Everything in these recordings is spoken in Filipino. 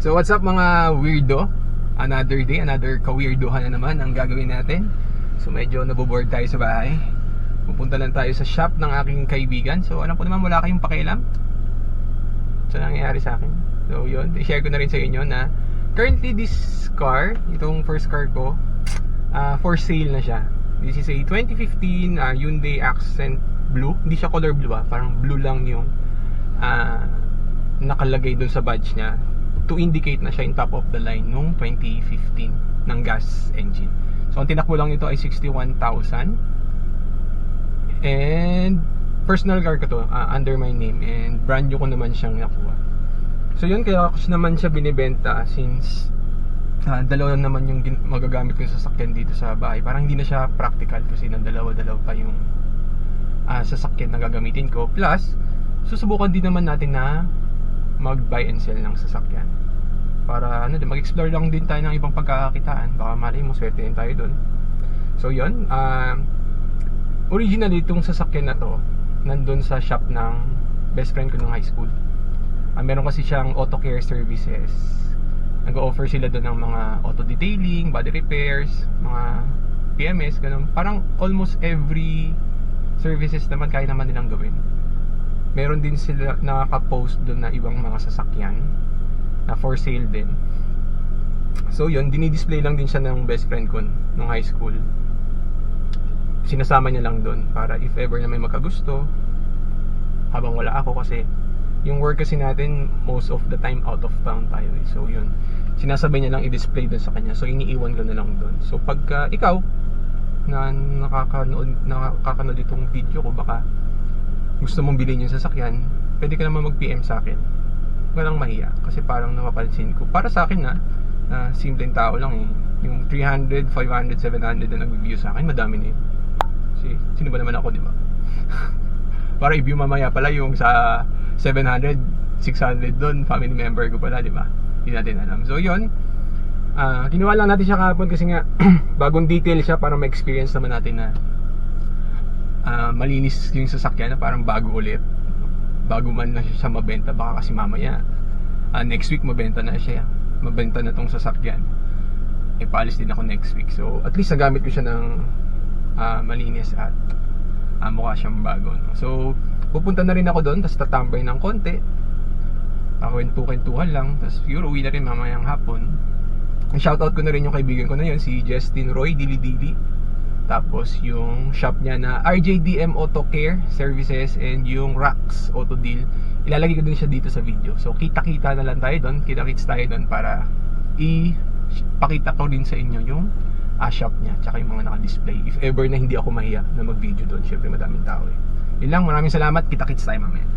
So what's up mga weirdo? Another day, another ka-weirdohan na naman ang gagawin natin. So medyo naboboard tayo sa bahay. Pupunta lang tayo sa shop ng aking kaibigan. So alam ko naman wala kayong pakialam sa nangyayari sa akin. So yun, i-share ko na rin sa inyo na currently this car, itong first car ko, for sale na siya. This is a 2015 Hyundai Accent Blue. Hindi siya color blue parang blue lang yung nakalagay dun sa badge niya to indicate na siya yung top of the line nung 2015 ng gas engine. So ang tinakbo lang nito ay 61,000. And personal car ko to, under my name, and brand new ko naman siyang nakuha. So yun, kaya ako naman siya binibenta since dalawa naman yung magagamit ko sa sasakyan dito sa bahay. Parang hindi na siya practical kasi nandalawa-dalawa pa yung sasakyan na gagamitin ko. Plus, susubukan din naman natin na mag-buy and sell ng sasakyan. Para mag-explore lang din tayo ng ibang pagkakakitaan. Baka malay mo, swerte din tayo doon. So yun, originally itong sasakyan na to nandun sa shop ng best friend ko nung high school. Meron kasi siyang auto care services. Nag-offer sila doon ng mga auto detailing, body repairs, mga PMS, ganun. Parang almost every services naman kaya naman nilang gawin. Meron din sila nakaka-post doon na ibang mga sasakyan na for sale din. So yun, dinidisplay lang din siya ng best friend ko nung high school. Sinasama niya lang doon para if ever na may magkagusto habang wala ako, kasi yung work kasi natin most of the time out of town tayo eh. So yun, sinasabay niya lang i-display doon sa kanya. So iniiwan ko na lang doon. So pagka ikaw na nakakanood itong video ko, baka gusto mong bilhin yung sasakyan, pwede ka naman mag-PM sa akin. Walang mahiya, kasi parang napapansin ko, para sa akin na simpleng tao lang eh, yung 300, 500, 700 na nag-review sa akin, madami na yun. Kasi sino ba naman ako, di ba? Para i-view mamaya pala yung sa 700, 600 doon, family member ko pala, di ba? Hindi natin alam. So yun, ginawa lang natin siya kahapon kasi nga bagong detail siya para ma-experience naman natin na malinis yung sasakyan na parang bago ulit. Bago man na siya mabenta, baka kasi mamaya next week mabenta na tong sasakyan. Paalis din ako next week. So at least nagamit ko siya ng malinis at mukha siyang bago, no? So pupunta na rin ako doon, tapos tatambay ng konti, kwentuhan lang, tapos siguro uwi na rin mamayang hapon. Shoutout ko na rin yung kaibigan ko na yun, si Justin Roy Dili. Tapos yung shop niya na RJDM Auto Care Services and yung Rax Auto Deal, ilalagay ko din siya dito sa video. So kita-kita na lang tayo doon, kita-kits tayo doon para ipakita ko din sa inyo yung shop niya, tsaka yung mga naka-display. If ever na hindi ako mahiya na mag-video doon, syempre madaming tao eh. Yun lang, maraming salamat, kita-kits tayo mamaya.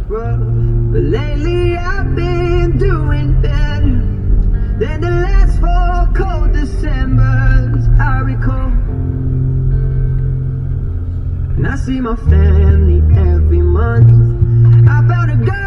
But lately I've been doing better than the last 4 cold Decembers I recall. And I see my family every month. I found a girl